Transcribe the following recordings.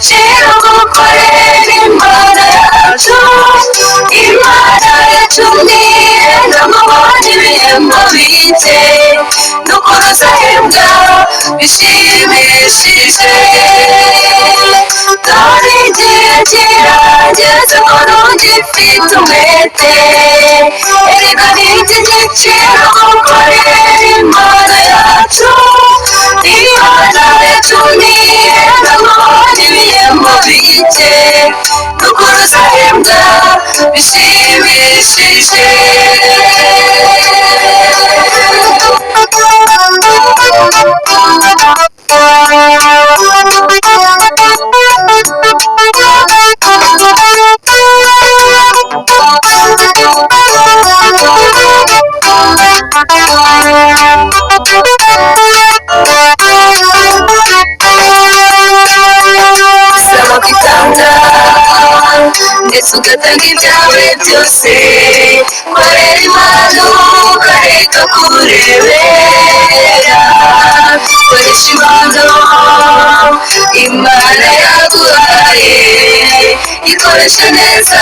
igiciro gukorera imana yacu. Imana yacu ntihenda mubona ibihembo bike, dukuruza hembwa bishimishije. Dore igihe kirageze ngo ntugifite umwete, erega ni iki giciro gukorera imana yacu. Imana yacu ntihenda mubona ibihembo bike, dukuruza hembwa bishimishije. Saba kwitanga ndetse ugatanga ibyawe byose, korera imana ukareka kurebera. Koresha impano imana yaguhaye, ikoreshe neza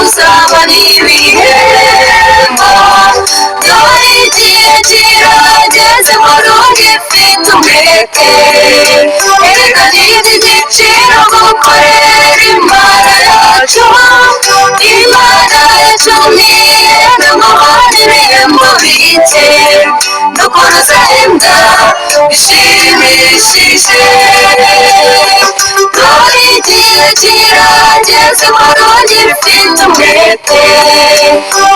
uzabona ibihembo. Dore igihe kirageze ngo ntugifite umwete, erega ni iki giciro gukorera imana yacu. Imana yacu ntihenda mubona ibihembo bike, dukuruza hembwa bishimishije. Dore igihe kirageze ngo ntugifite umwete,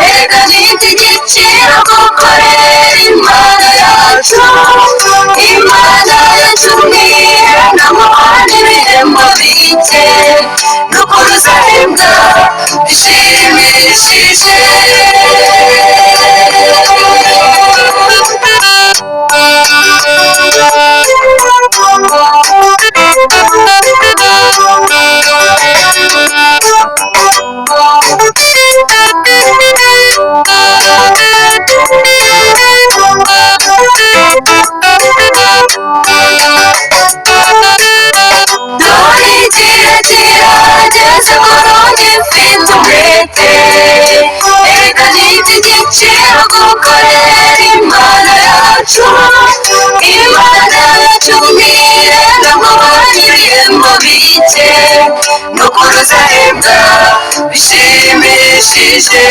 erega ni iki giciro gukorera imana yacu. Imana yacu ntihenda mubona ibihembo bike, dukuruza hembwa bishimishije. Dore igihe kirageze ngo ntugifite umwete, erega ni iki giciro gukorera imana yacu. Imana yacu ntihenda mubona ibihembo bike, dukuruza hembwa bishimishije.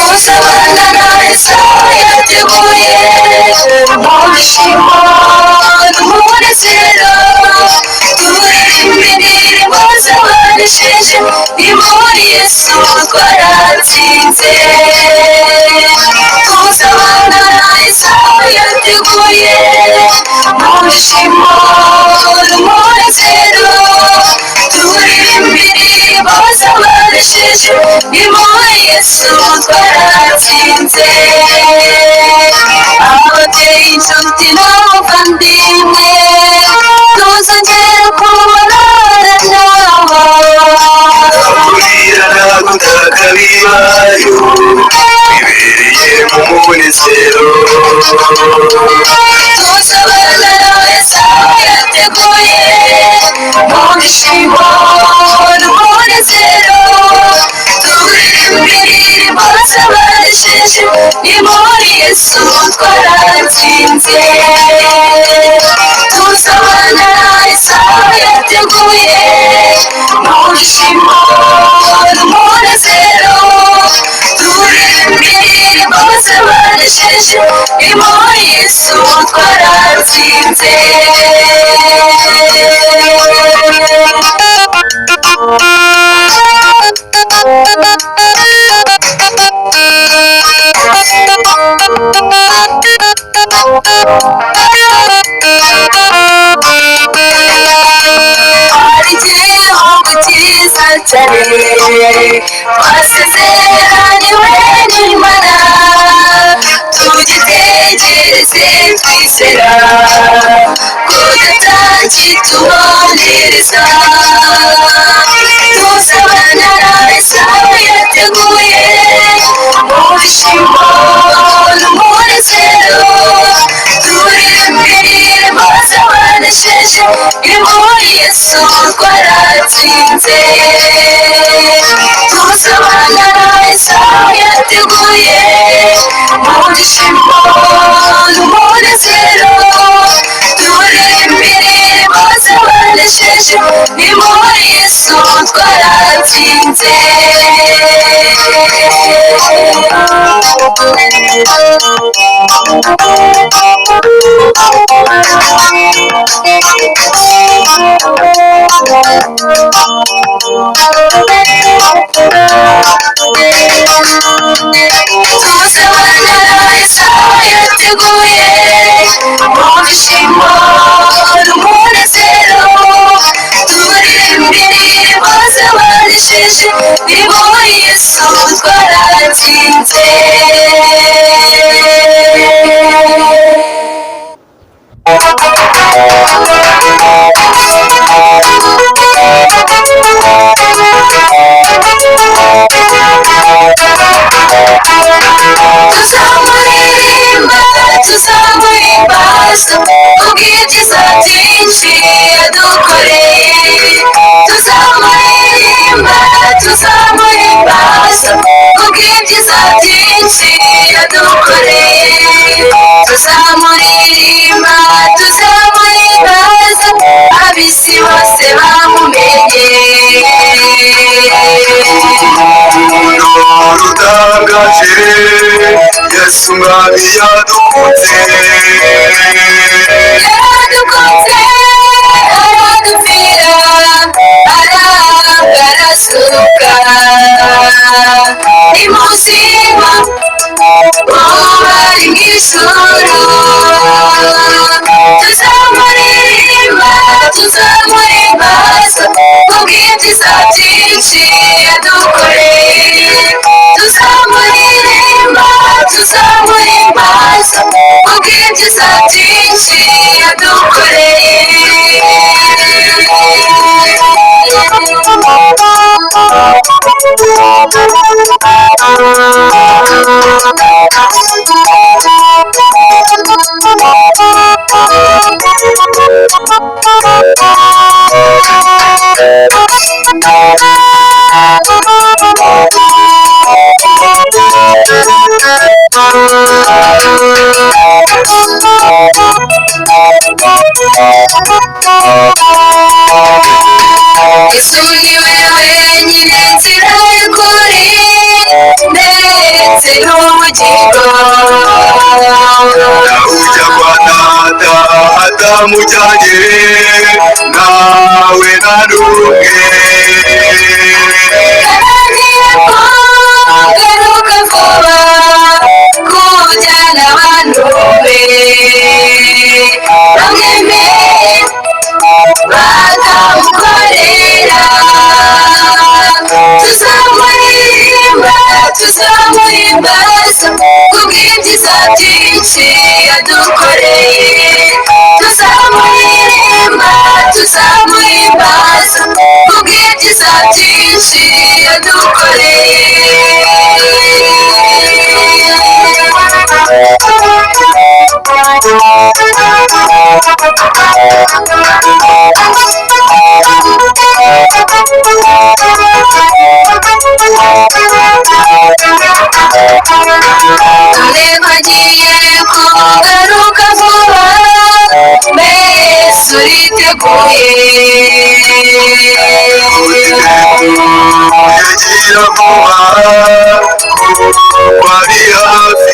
Gusabana na Yesu yateguye mu bishimo n'umunezero, turirimba indirimbo z'abanesheje, ni muri Yesu twaratsinze. Gusabana na Yesu yateguye mu bishimo n'umunezero, turirimba indirimbo z'abanesheje, ni muri Yesu twaratsinze. Ababyeyi, inshuti n'abavandimwe, tuzongera kubonana nabo, kurira gutaka bibayo bibereye mu munezero. Tuzabana na Yesu yateguye mu bishimo n'umunezero, turirimba indirimbo z'abanesheje, ni muri Yesu twaratsinze. Tuzabana na Yesu yateguye mu bishimo n'umunezero, turirimba indirimbo z'abanesheje, ni muri Yesu twaratsinze. bugesera kudutangitubonereza tuzabana isaha yateguye mu bishimo n'umunezero turirimbire maze abanesheje muri yesu twaratsinze tuzabana isaha yateguye mu bishimo n'umunezero turirimbire maze abanesheje muri yesu twaratsinze tuzabana isaha yateguye mu bishimo n'umunezero turirimbire maze abanesheje muri yesu twaratsinze tuzamuririmba tuzamuhimbaza ubwibyiza byinshi yadukoreye tuzamuririmba tuzamuhimbaza ubwibyiza byinshi yadukoreye tuzamuririmba tuzamuhimbaza ab'isi bose bamumenye rutangaje yesu mwami yadukunze aradupfira arasuka ni muzima bari mu ijuru tuzamuririmba tuzamuhimbaza kubw'ibyiza byinshi yadukoreye tuzamuririmba tuzamuhimbaza kubw'ibyiza byinshi yadukoreye Yesu niwe wenyine nzira y'ukuri ndetse n'ubugingo ujya kwa data atamujyanye nawe na n'umwe yaragiye kugaruka vuba kujyana abantu be bamwemeye bakamukorera tuzamuririmba tuzamuhimbaza kubw'ibyiza byinshi yadukoreye tuzamuririmba tuzamuhimbaza kubw'ibyiza byinshi yadukoreye dore bagiye kugaruka vuba mbese uriteguye yagira vuba bari hafi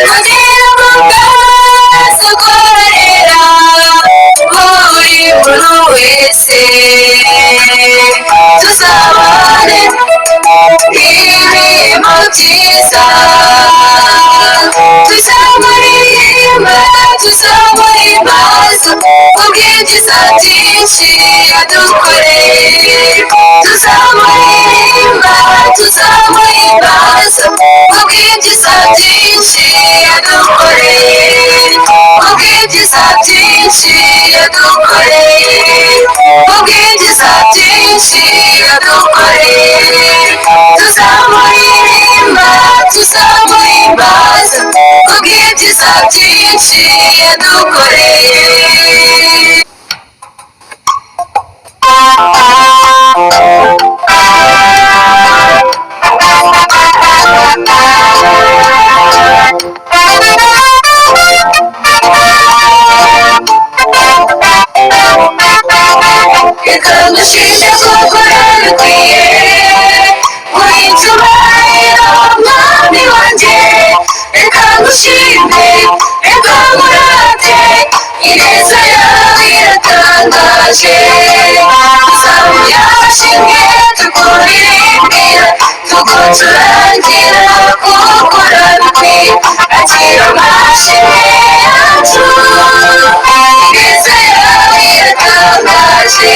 kugira ngo bwose korera buri muntu wese tuzabane ibirimo byiza tuzamuririmba tuzamuhimbaza kubw'ibyiza byinshi yadukoreye tuzamuririmba tuzamuhimbaza kubw'ibyiza byinshi yadukoreye byinshi yadukoreye ubwinjiza byinshi yadukoreye tuzamuririmba tuzamuhimbaza ubwinjiza byinshi yadukoreye reka ngushime kuko urabikwiye wicyubahiro mwami wanjye reka ngushime reka nkurate ineza yawe iratangaje tuzamuye amashimwe tukuririmbira tugucurangira kuko urabikwiye akira amashimwe yacu ineza yawe iratangaje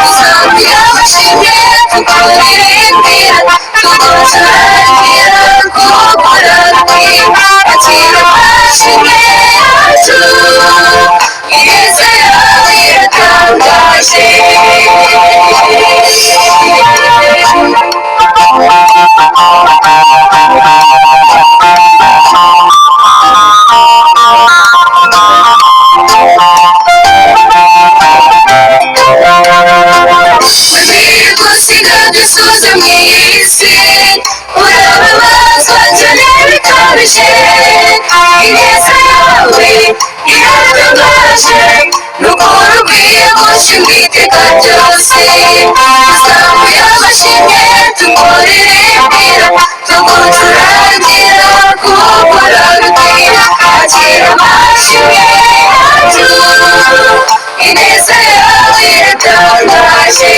tuzamuye amashimwe tukuririmbira tugucurangira kuko urabikwiye akira amashimwe yacu ineza yawe iratangaje gusiga dusuze mu isi urababazwa cyane bikabije ineza yawe iratangaje n'ukuri ukwiye gushimwa iteka ryose tuzamuye amashimwe tukuririmbira tugucurangira kuko urabikwiye akira amashimwe yacu ineza yawe iratangaje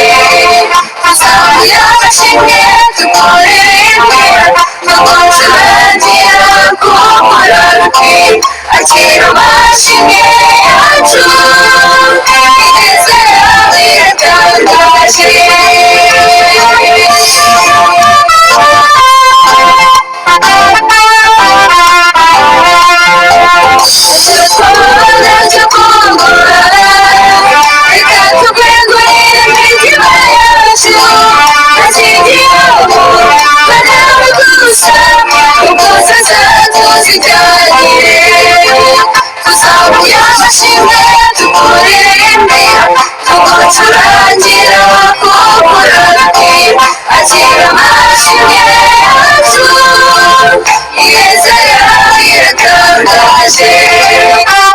tuzamuye amashimwe tukuririmbira tugucurangira kuko urabikwiye akira amashimwe yacu ineza yawe iratangaje twababaza kungura reka tukwegurire imitima yacu tukigiyeho banawe gusa ukuza zacu zijyanire tuzamuye amashimwe tukuririmbira tugucurangira kuko urabikwiye akira amashimwe yacu ineza yawe iratangaje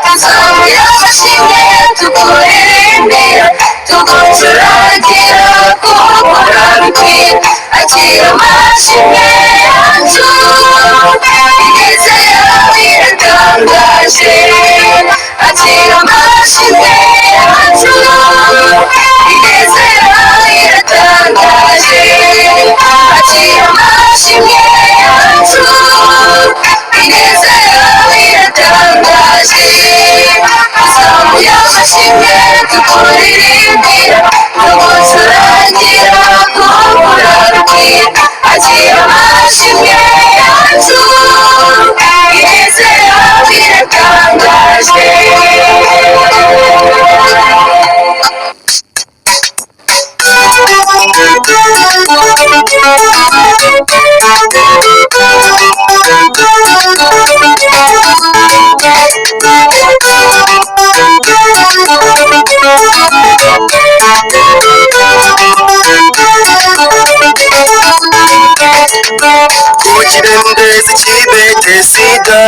tuzamuye amashimwe tukuririmbira tugucurangira kuko urabikwiye akira amashimwe yacu ineza yawe iratangaje akira amashimwe yacu ineza yawe iratangaje akira amashimwe yacu ineza yawe iratangaje tuzamuye amashimwe tukuririmbira tugucurangira kuko urabikwiye akira amashimwe yacu ineza yawe iratangaje kukidendezi cy'ibetesida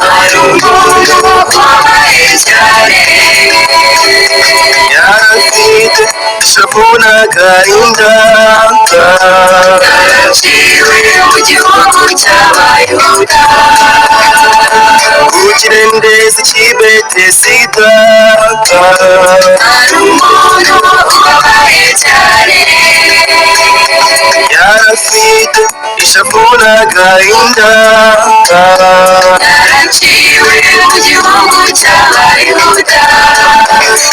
hari umuntu wambaye cyane yarafite ishavu n'agahinda yaraciwe mu gihugu cy'abayuda kukidendezi cy'ibetesida hari umuntu wambaye cyane yarafite ishavu n'agahinda yaraciwe mu gihugu cy'abayuda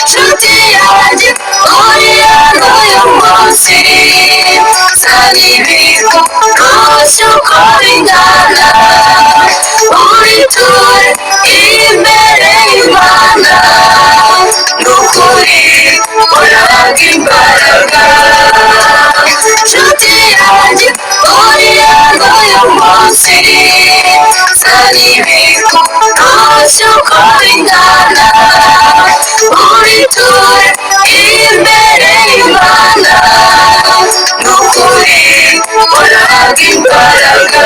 nshuti yanjye uri hano uyu munsi zana ibintu rwose uko bingana ubiture imbere y'Imana munsi z'ibintu ntacyo uko bingana ubiture imbere y'Imana n'ukuri uraga imbaraga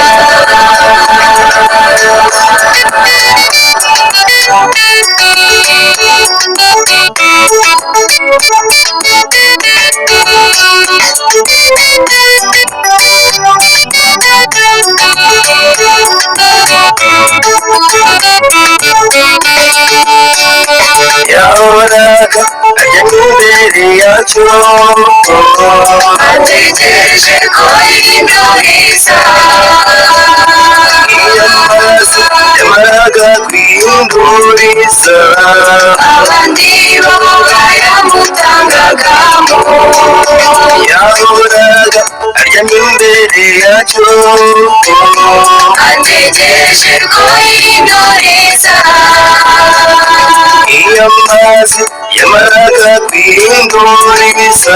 yahoraga ajya imbere yacyo ategereje ko yinduriza iyo amazi yamaraga kwinduriza abandi bo bayamutangagamo yahoraga ajya imbere yacyo ategereje ko yinduriza iyo amazi yamaraga kwinduriza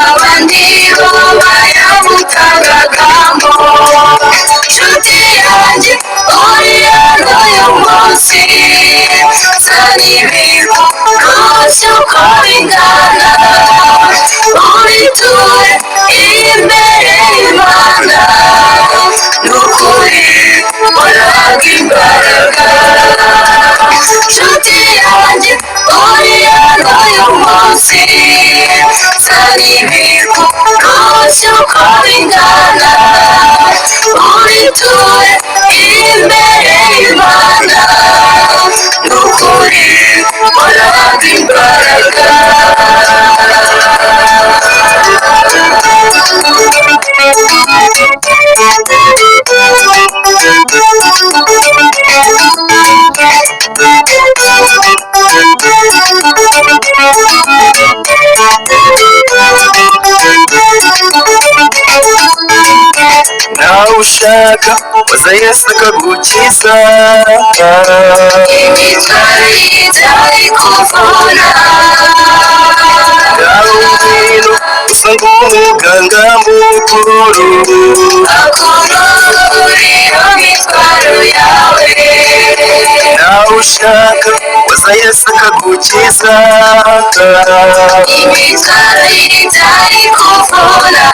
abandi bo bayamutangagamo nshuti yanjye uri hano uyu munsi zana ibintu ntacyo uko bingana ubiture imbere y'Imana n'ukuri uraga imbaraga nshuti yanjye uri hano uyu munsi zana ibintu ntacyo uko bingana ubiture imbere y'Imana n'ukuri uraga imbaraga nawe ushaka waza Yesu akagukiza imitwaro y'ibyaha ikuvuna ngaho ngwino usa nk'umuganga mukuru akurura iyo mitwaro yawe nawe ushaka waza Yesu akagukiza imitwaro y'ibyaha ikuvuna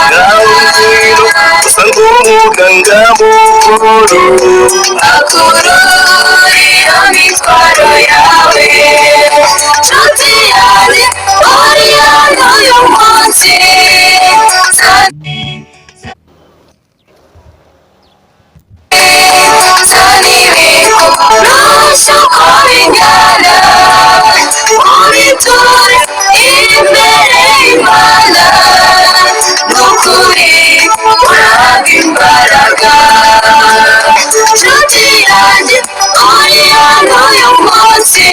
ngaho ngwino usa nk'umuganga mukuru akurura iyo mitwaro yawe nshuti yanjye uri hano uyu munsi zana ibintu ntacyo uko bingana ubiture imbere y'Imana n'ukuri uraga imbaraga nshuti yanjye uri hano uyu munsi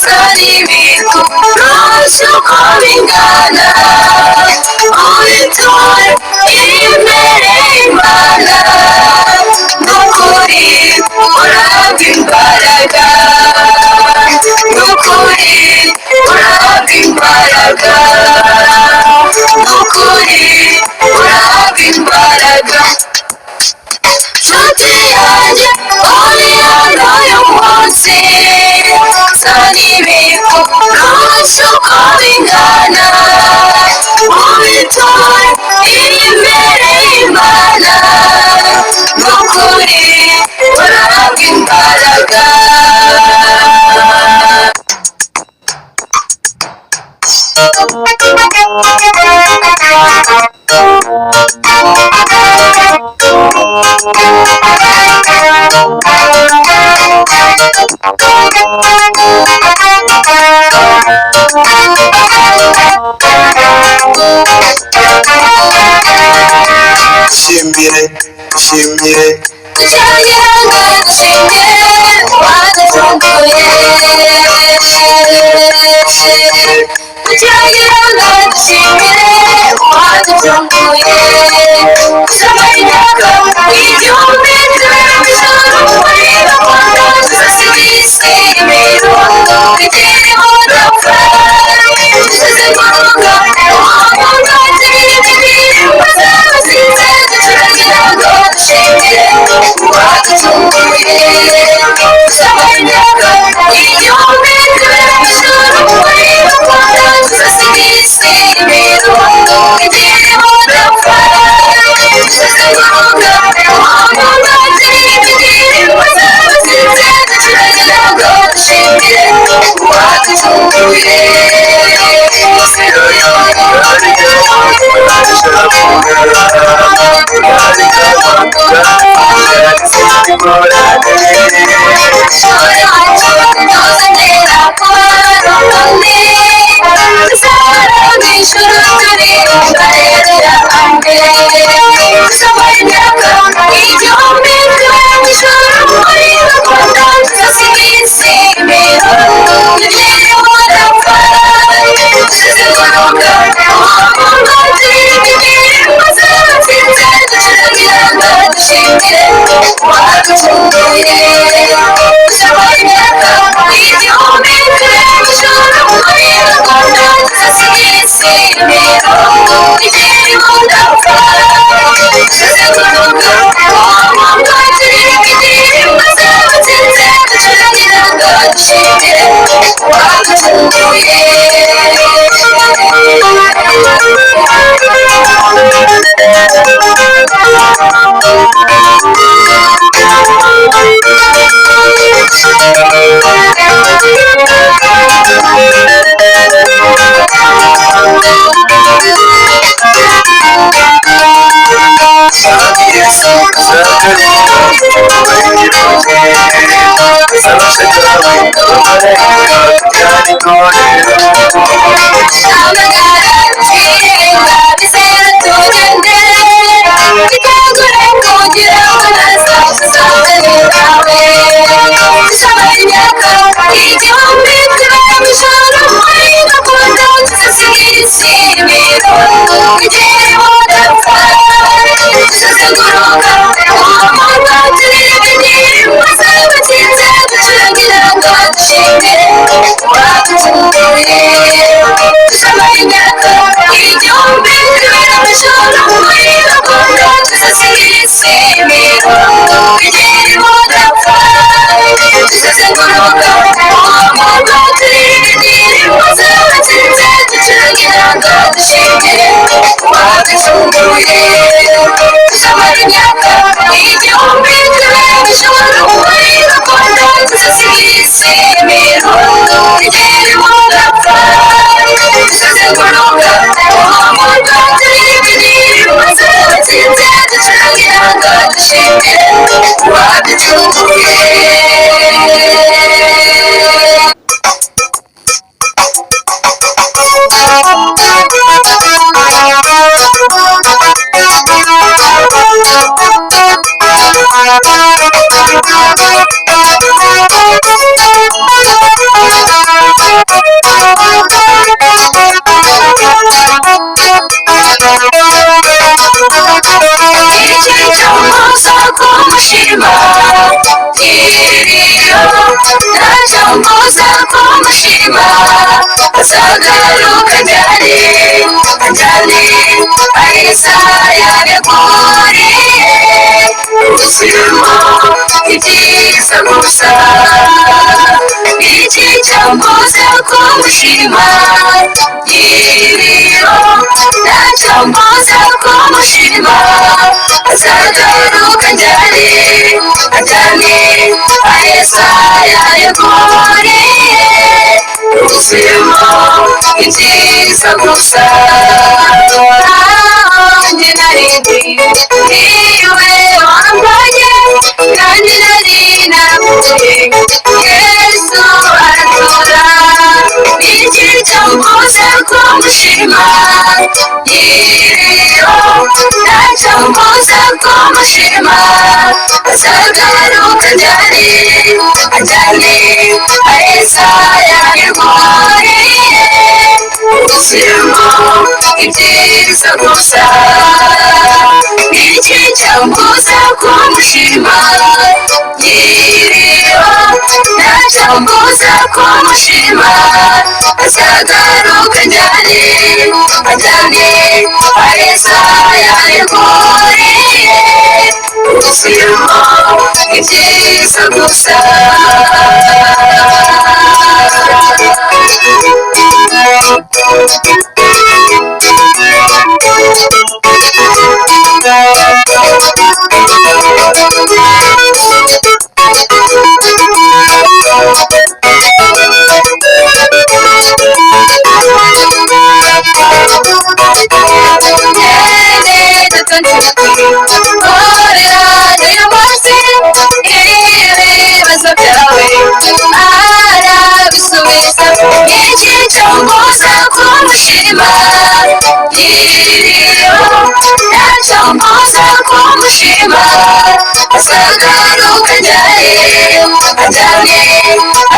zana ibintu ntacyo uko bingana ubiture imbere y'Imana n'ukuri uraga imbaraga n'ukuri uraga imbaraga n'ukuri uraga imbaraga nshuti yanjye uri hano uyu munsi zana ibintu ntacyo uko bingana ubiture imbere y'Imana n'ukuri uraga imbaraga dushimire dushimire dushimire waducunguye dushimire waducunguye dusaba imyaka igihumbi turabishaka muri gakondo tuzasiga isi imirundo ikiriho udapfa dusize ngombwa uwamunga turi imibiri bazabasize korera uyu munsi ibibazo byawe arabisubiza iki cyo mbuza kumushima iriho ntacyo mbuza kumushima azagaruka njyaye ajyanye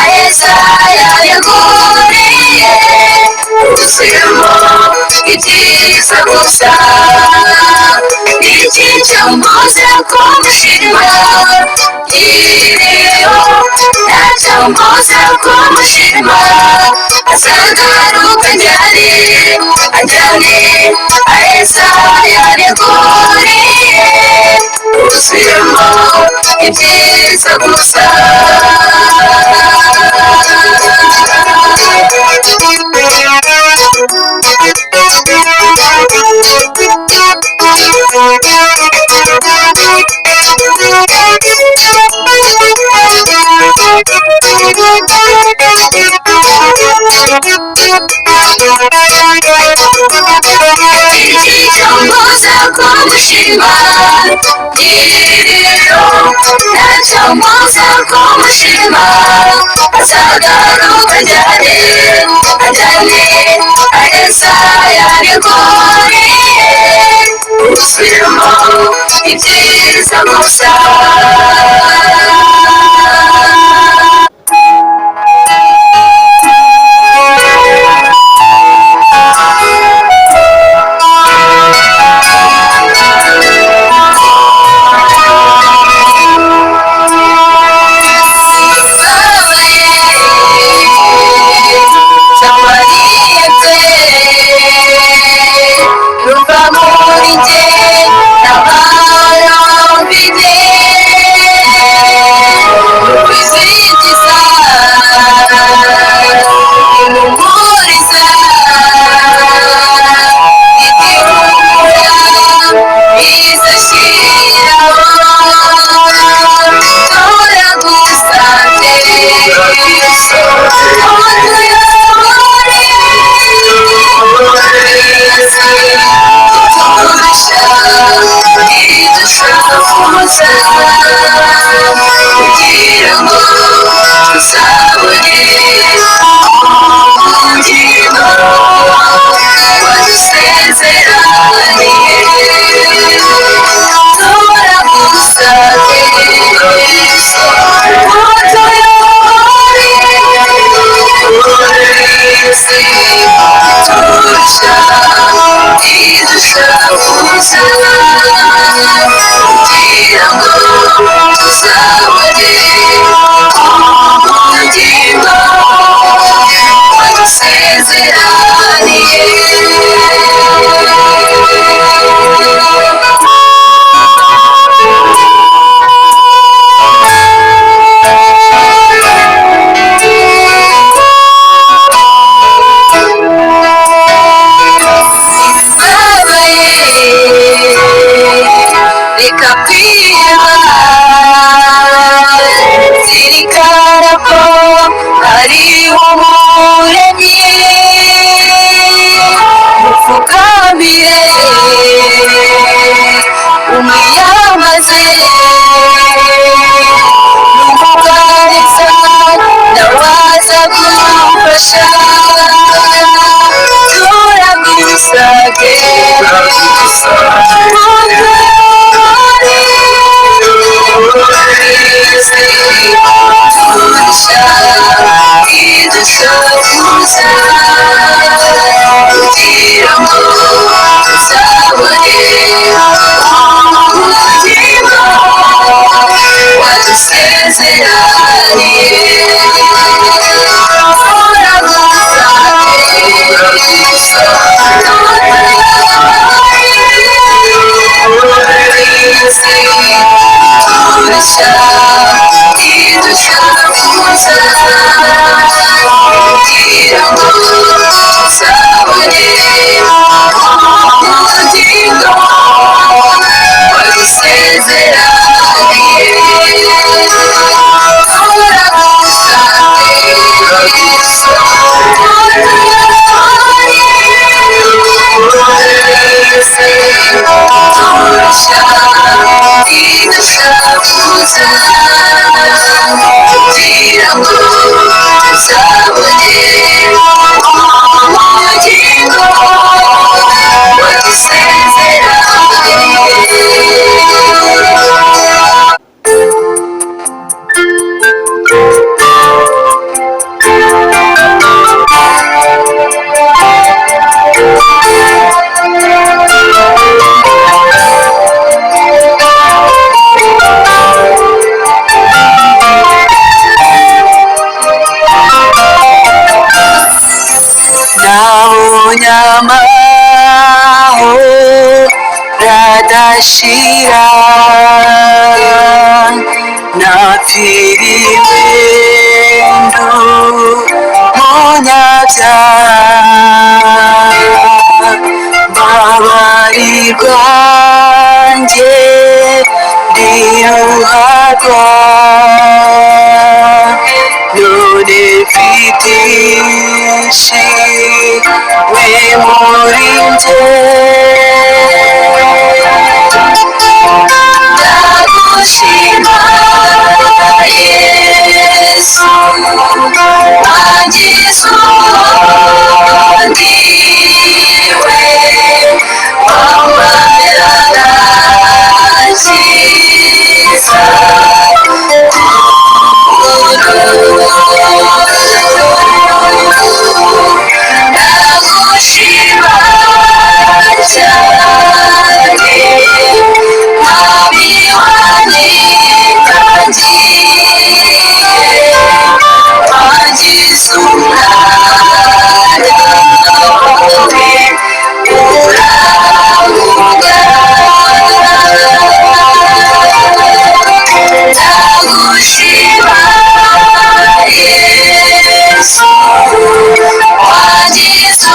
aheza yayaguriye ubuzima ibyiza gusa iki cyo mbuza kumushima iriho ntacyo mbuza kumushima azagaruka njyane ajyane aheza yayaguriye ubuzima ibyiza gusa ikicyambuza kumushima iriho ntacyambuza kumushima azagaruka njyane ajyane aheza yabiguriye ubuzima ibyiza gusa idushavuza kugira ngo tuzabone ubugingo nabonye amahoro adashira napfiriwe n'umunyabyaha mbabarirwa njye ndiruharwa none mfite ishimwe muri njye ndagushima Yesu wangize uwo ndiwe wambaye agakiza ndagushima cyane mwami wanyitangiye wangize umwana wawe uravuga ndagushima Yesu wangize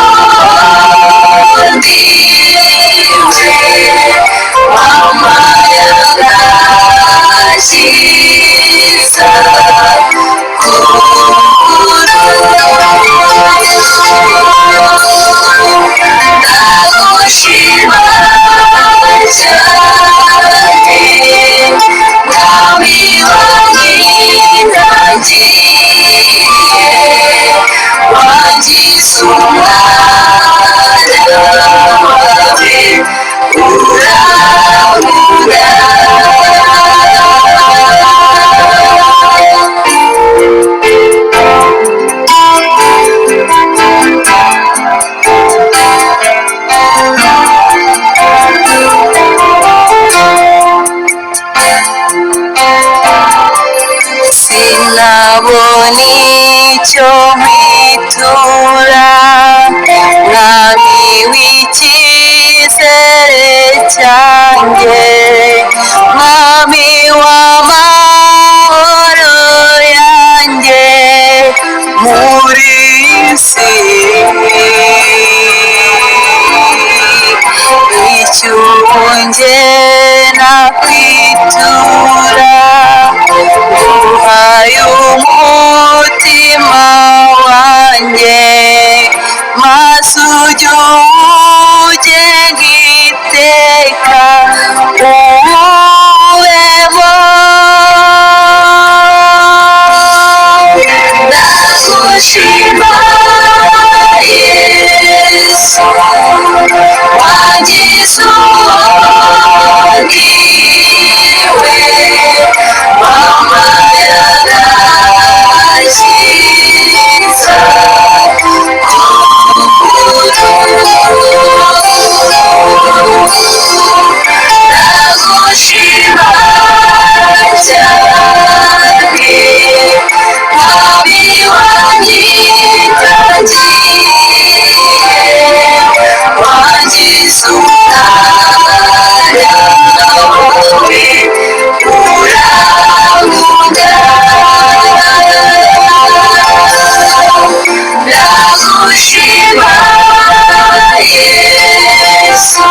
uwo ndiwe wambaye agakiza ndagushima cyane mwami wanyitangiye wangize umwana wawe uravuga sinabona icyo nkwitura mwami w'icyizere cyanjye mwami w'amahoro yanjye muri iyi si icyunge nakwitura nguhaye umutima wanjye maze ujye uwugenga iteka uwubemo ndagushima Yesu wangize uwo ndiwe wambaye agakiza ndagushima cyane mwami wanyitangiye wangize umwana wawe uravuga ndagushima Yesu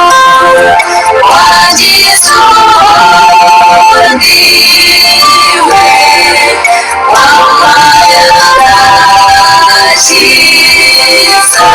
wangize uwo ndiwe wambaye agakiza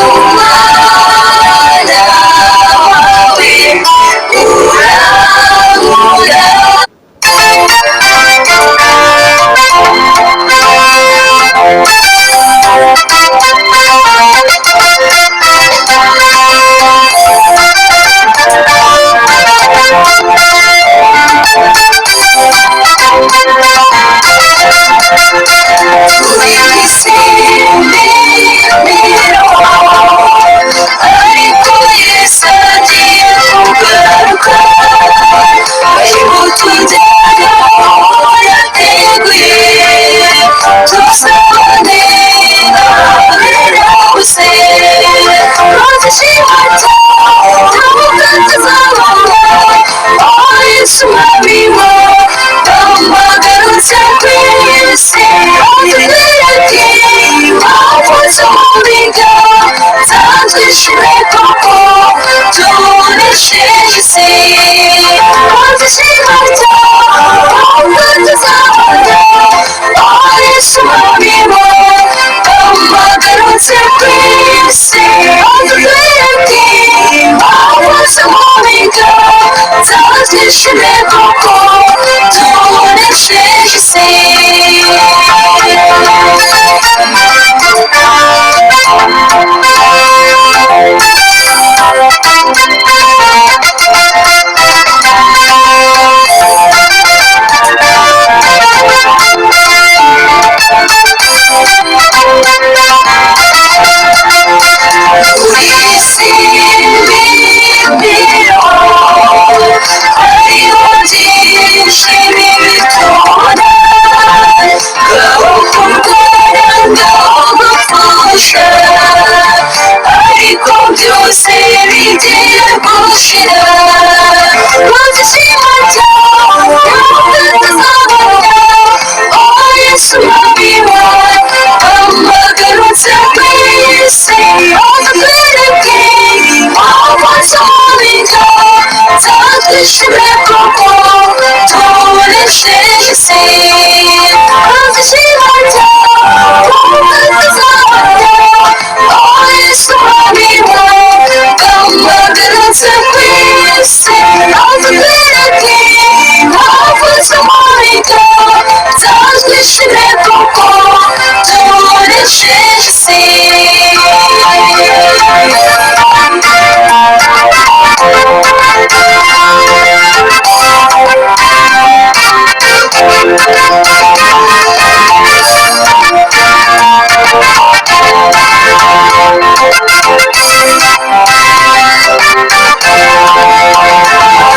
umwana wawe urabura ariko Yesu agiye kugaruka tujyana aho yateguye tuzabane abera bose bazishima cyane tuzabana aho Yesu mwami wo bamugarutse ku isi atubwira ati bavuze mu biga zatwishyure koko tunesheje isi bazishima cyane tuzabana aho Yesu mwami wo bamugarutse ku isi atubwira ati bavuze mu biga zatwishyure koko tunesheje isi ariko byose bigiye gushira bazishima cyane tuzabona aho Yesu mwami wo bamugarutse ku isi atwereke amaso mu biga zatwishyure koko tunesheje isi bazishima cyane tuzabona aho Yesu mwami wo bamugarutse ku isi atwereke amaso mu biga zatwishyure koko tunesheje isi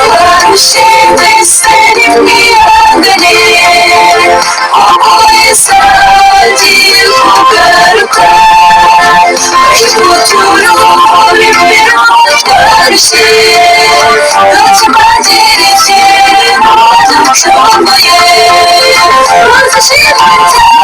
abarushinze iseri mwihangane kuko Yesu agiye kugaruka turuhura imbere twarushye tukibagirije muze mucunguye bazishima cyane